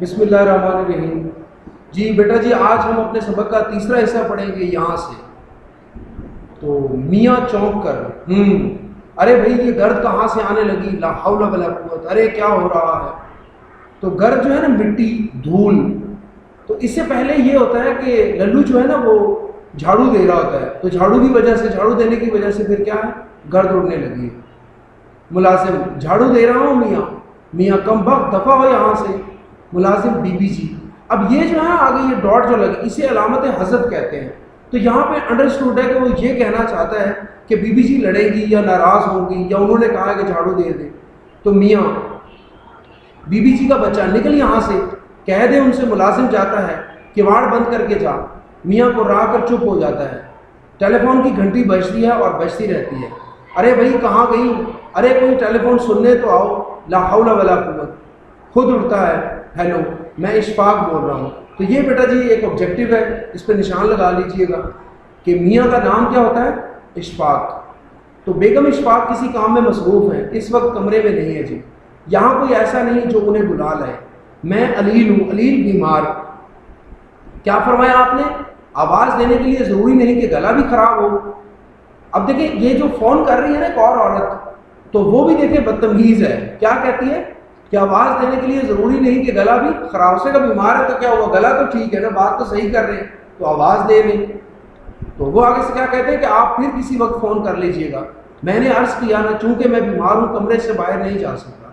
بسم اللہ الرحمن الرحیم۔ جی بیٹا جی، آج ہم اپنے سبق کا تیسرا حصہ پڑھیں گے یہاں سے۔ تو میاں چونک کر ارے بھائی یہ گرد کہاں سے آنے لگی، لا حول ولا قوت، ارے کیا ہو رہا ہے؟ تو گرد جو ہے نا مٹی دھول، تو اس سے پہلے یہ ہوتا ہے کہ للو جو ہے نا وہ جھاڑو دے رہا ہوتا ہے، تو جھاڑو دینے کی وجہ سے پھر کیا ہے، گرد اڑنے لگی ہے۔ ملازم جھاڑو دے رہا ہوں میاں کم وقت دفع ہو یہاں سے۔ ملازم بی بی جی۔ اب یہ جو ہے آگے یہ ڈاٹ جو لگی اسے علامت حذف کہتے ہیں۔ تو یہاں پہ انڈرسٹوڈ ہے کہ وہ یہ کہنا چاہتا ہے کہ بی بی جی لڑے گی یا ناراض ہوں گی یا انہوں نے کہا کہ جھاڑو دے دے۔ تو میاں بی بی جی کا بچہ نکل یہاں سے، کہہ دے ان سے۔ ملازم جاتا ہے، کواڑ بند کر کے جا۔ میاں کو را کر چپ ہو جاتا ہے۔ ٹیلی فون کی گھنٹی بجتی ہے اور بجتی رہتی ہے۔ ارے بھائی کہاں گئی؟ ارے کوئی ٹیلی فون سننے تو آؤ، لا حول ولا قوت۔ خود اٹھتا ہے، ہیلو میں اشفاق بول رہا ہوں۔ تو یہ بیٹا جی ایک آبجیکٹو ہے، اس پہ نشان لگا لیجئے گا کہ میاں کا نام کیا ہوتا ہے، اشفاق۔ تو بیگم اشفاق کسی کام میں مصروف ہیں، اس وقت کمرے میں نہیں ہے جی۔ یہاں کوئی ایسا نہیں جو انہیں بلا لائے۔ میں علیل ہوں، علیل بیمار۔ کیا فرمایا آپ نے؟ آواز دینے کے لیے ضروری نہیں کہ گلا بھی خراب ہو۔ اب دیکھیں یہ جو فون کر رہی ہے نا ایک اور عورت، تو وہ بھی دیکھیں بدتمیز ہے۔ کیا کہتی ہے کہ آواز دینے کے لیے ضروری نہیں کہ گلا بھی خراب سے کا بیمار ہے، تو کیا ہوا، گلا تو ٹھیک ہے نا، بات تو صحیح کر رہے ہیں، تو آواز دے لیں۔ تو وہ آگے سے کیا کہتے ہیں کہ آپ پھر کسی وقت فون کر لیجئے گا۔ میں نے عرض کیا نا، چونکہ میں بیمار ہوں کمرے سے باہر نہیں جا سکتا۔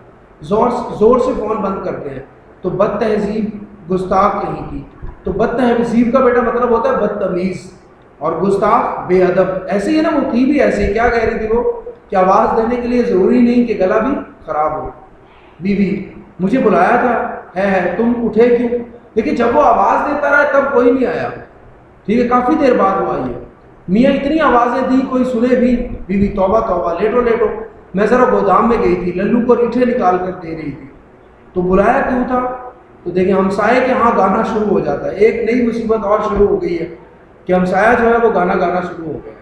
زور سے فون بند کرتے ہیں۔ تو بد تہذیب، گستاخ کہیں کی۔ تو بد تہذیب کا بیٹا مطلب ہوتا ہے بدتمیز، اور گستاخ بے ادب۔ ایسے ہی نا، وہ تھی بھی ایسے، کیا کہہ رہی تھی وہ کہ آواز دینے کے لیے ضروری نہیں کہ گلا بھی خراب ہو۔ بیوی مجھے بلایا تھا، ہے تم اٹھے کیوں؟ لیکن جب وہ آواز دیتا رہا تب کوئی نہیں آیا، ٹھیک ہے، کافی دیر بعد وہ آئی ہے۔ میاں اتنی آوازیں دی کوئی سنے بھی۔ بیوی توبہ توبہ، لیٹو۔ میں ذرا گودام میں گئی تھی، للو کو ریٹھے نکال کر دے رہی تھی۔ تو بلایا کیوں تھا؟ تو دیکھیں ہمسائے کے ہاں گانا شروع ہو جاتا ہے۔ ایک نئی مصیبت اور شروع ہو گئی ہے کہ ہمسایہ جو ہے وہ گانا شروع ہو گیا۔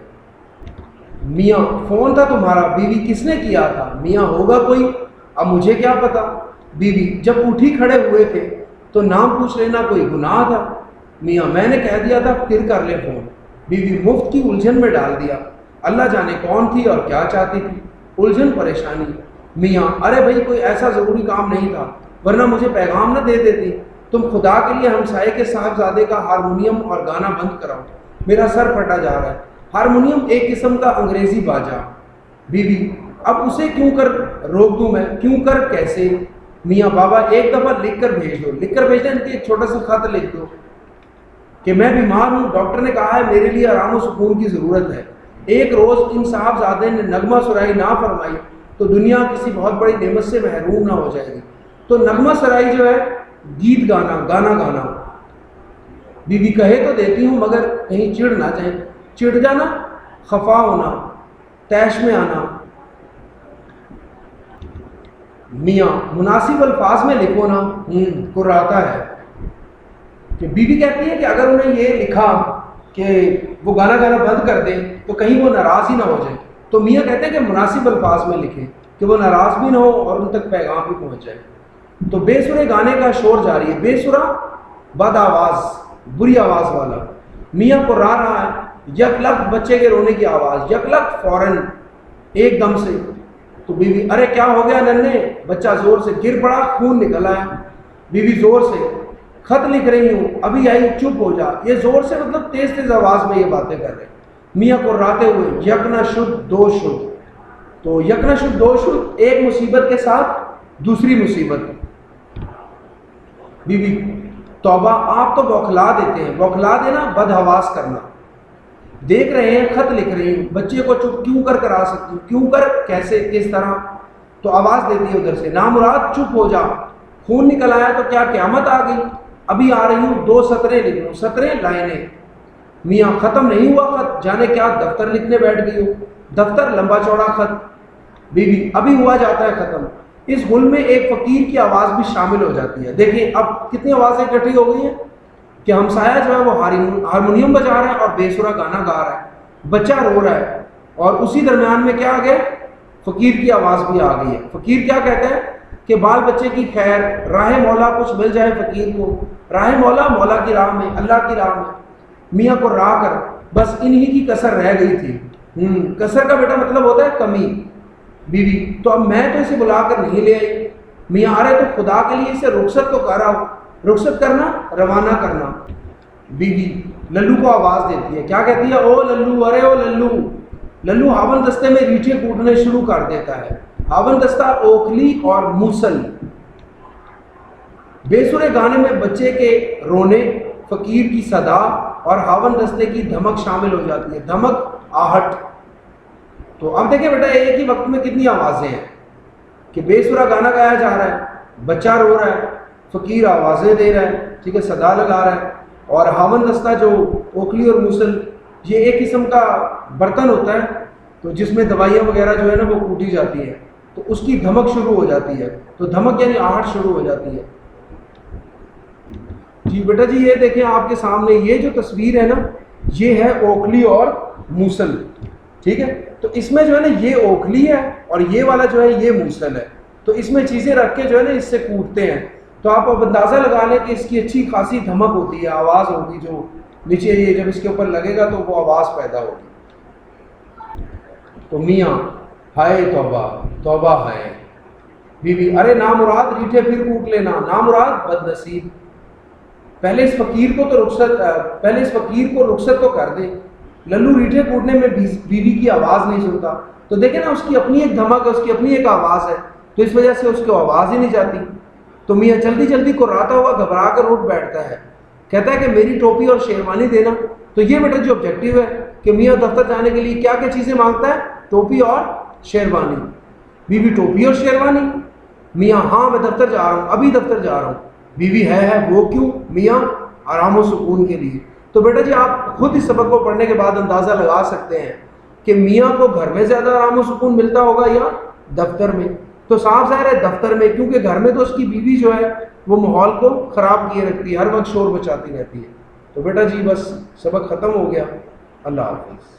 میاں فون تھا تمہارا؟ بیوی کس نے کیا تھا؟ میاں ہوگا کوئی، اب مجھے کیا پتا۔ بیوی جب اٹھی کھڑے ہوئے تھے تو نام پوچھ لینا کوئی گناہ تھا؟ میاں میں نے کہہ دیا تھا پھر کر لے فون۔ بیوی مفت کی الجھن میں ڈال دیا، اللہ جانے کون تھی اور کیا چاہتی تھی، الجھن پریشانی۔ میاں ارے بھائی کوئی ایسا ضروری کام نہیں تھا، ورنہ مجھے پیغام نہ دے دیتی۔ تم خدا کے لیے ہمسائے کے صاحبزادے کا ہارمونیم اور گانا بند کراؤ، میرا سر پھٹا جا رہا ہے۔ ہارمونیم ایک قسم کا انگریزی باجا۔ بیوی اب اسے کیوں کر روک دوں میں، کیوں کر کیسے؟ میاں بابا ایک دفعہ لکھ کر بھیج دو، ایک چھوٹا سا خط لکھ دو کہ میں بیمار ہوں، ڈاکٹر نے کہا ہے میرے لیے آرام و سکون کی ضرورت ہے۔ ایک روز ان صاحبزادے نے نغمہ سرائی نہ فرمائی تو دنیا کسی بہت بڑی نعمت سے محروم نہ ہو جائے گی۔ تو نغمہ سرائی جو ہے گیت گانا۔ بیوی کہے تو دیتی ہوں مگر کہیں چڑ نہ جائیں۔ چڑ جانا، خفا ہونا، تیش میں آنا۔ میاں مناسب الفاظ میں لکھو نا، کراتا ہے کہ بیوی کہتی ہے کہ اگر انہیں یہ لکھا کہ وہ گانا بند کر دیں تو کہیں وہ ناراض ہی نہ ہو جائے۔ تو میاں کہتے ہیں کہ مناسب الفاظ میں لکھیں کہ وہ ناراض بھی نہ ہو اور ان تک پیغام بھی پہنچ جائے۔ تو بے سرے گانے کا شور جاری ہے۔ بے سرا بد آواز، بری آواز والا۔ میاں کو رہا ہے، یک لخت بچے کے رونے کی آواز، یک لخت فوراً ایک دم سے۔ تو بیوی ارے کیا ہو گیا ننھے؟ بچہ زور سے گر پڑا، خون نکل آیا۔ بیوی زور سے خط لکھ رہی ہوں، ابھی آئی، چپ ہو جا۔ یہ زور سے مطلب تیز آواز میں یہ باتیں کر رہے۔ میاں کو راتے ہوئے یک نہ شد دو شد۔ تو یک نہ شد دو شد، ایک مصیبت کے ساتھ دوسری مصیبت۔ بیوی توبہ آپ تو بوکھلا دیتے ہیں، بوکھلا دینا بد حواس کرنا۔ دیکھ رہے ہیں خط لکھ رہی ہوں، بچے کو چپ کیوں کر کرا سکتی ہوں، کیوں کر کیسے کس طرح؟ تو آواز دیتی ہے ادھر سے، نامراد چپ ہو جا، خون نکل آیا تو کیا قیامت آ گئی؟ ابھی آ رہی ہوں، 2 سطریں لکھ لوں، سطریں لائنیں۔ میاں ختم نہیں ہوا خط، جانے کیا دفتر لکھنے بیٹھ گئی ہو، دفتر لمبا چوڑا خط۔ بیوی ابھی ہوا جاتا ہے ختم۔ اس گل میں ایک فقیر کی آواز بھی شامل ہو جاتی ہے۔ دیکھیں اب کتنی آوازیں اکٹھی ہو گئی ہیں کہ ہمسایہ جو ہے وہ ہارمونیم بجا رہا ہے اور بے سرا گانا گا رہا ہے، بچہ رو رہا ہے، اور اسی درمیان میں کیا آ گیا، فقیر کی آواز بھی آ گئی ہے۔ فقیر کیا کہتا ہے کہ بال بچے کی خیر، راہ مولا کچھ مل جائے فقیر کو، راہ مولا مولا کی راہ میں، اللہ کی راہ میں، میاں کو راہ کر، بس انہی کی کسر رہ گئی تھی۔ کسر کا بیٹا مطلب ہوتا ہے کمی، بیوی، تو اب میں تو اسے بلا کر نہیں لے آئی، میاں آ رہے تو خدا کے لیے اسے رخصت تو کر آؤ، رخصت کرنا روانہ کرنا۔ بیوی للو کو آواز دیتی ہے، کیا کہتی ہے؟ او للو، ارے او للو۔ للو ہاون دستے میں ریٹھے کوٹنے شروع کر دیتا ہے۔ ہاون دستہ اوکھلی اور موسل۔ بے سرے گانے میں بچے کے رونے، فقیر کی صدا اور ہاون دستے کی دھمک شامل ہو جاتی ہے، دھمک، آہٹ۔ تو اب دیکھیں بیٹا ایک ہی وقت میں کتنی آوازیں ہیں کہ بے سرا گانا گایا جا رہا ہے، بچہ رو رہا ہے، فقیر آوازیں دے رہا ہے، ٹھیک ہے، صدا لگا رہا ہے، اور ہاون دستہ جو اوکھلی اور موسل یہ ایک قسم کا برتن ہوتا ہے تو جس میں دوائیاں وغیرہ جو ہے نا وہ کوٹی جاتی ہے، تو اس کی دھمک شروع ہو جاتی ہے، تو دھمک یعنی آہٹ شروع ہو جاتی ہے۔ جی بیٹا جی یہ دیکھیں آپ کے سامنے یہ جو تصویر ہے نا یہ ہے اوکھلی اور موسل، ٹھیک ہے، تو اس میں جو ہے نا یہ اوکھلی ہے اور یہ والا جو ہے یہ موسل ہے، تو اس میں چیزیں رکھ کے جو ہے نا اس سے کوٹتے ہیں، تو آپ اب اندازہ لگا لیں کہ اس کی اچھی خاصی دھمک ہوتی ہے، آواز ہوگی جو نیچے یہ جب اس کے اوپر لگے گا تو وہ آواز پیدا ہوگی۔ تو میاں ہائے توبہ، توبہ ہے، بیوی ارے نامراد ریٹھے پھر کوٹ لینا، نامراد بد نصیب، پہلے اس فقیر کو رخصت تو کر دے۔ للو ریٹھے کوٹنے میں بیوی کی آواز نہیں سنتا، تو دیکھیں نا اس کی اپنی ایک دھمک ہے، اس کی اپنی ایک آواز ہے، تو اس وجہ سے اس کی آواز ہی نہیں جاتی، تو میاں جلدی جلدی کراتا ہوا گھبرا کر اٹھ بیٹھتا ہے، کہتا ہے کہ میری ٹوپی اور شیروانی دینا۔ تو یہ بیٹا جو آبجیکٹیو ہے کہ میاں دفتر جانے کے لیے کیا کیا چیزیں مانگتا ہے؟ ٹوپی اور شیروانی۔ بیوی ٹوپی اور شیروانی، میاں ہاں میں دفتر جا رہا ہوں، ابھی دفتر جا رہا ہوں۔ بیوی ہے وہ کیوں؟ میاں آرام و سکون کے لیے۔ تو بیٹا جی آپ خود اس سبق کو پڑھنے کے بعد اندازہ لگا سکتے ہیں کہ میاں کو گھر میں زیادہ آرام و سکون ملتا ہوگا یا دفتر میں؟ تو صاف ظاہر ہے دفتر میں، کیونکہ گھر میں تو اس کی بیوی جو ہے وہ ماحول کو خراب کیے رکھتی ہے، ہر وقت شور مچاتی رہتی ہے۔ تو بیٹا جی بس سبق ختم ہو گیا، اللہ حافظ۔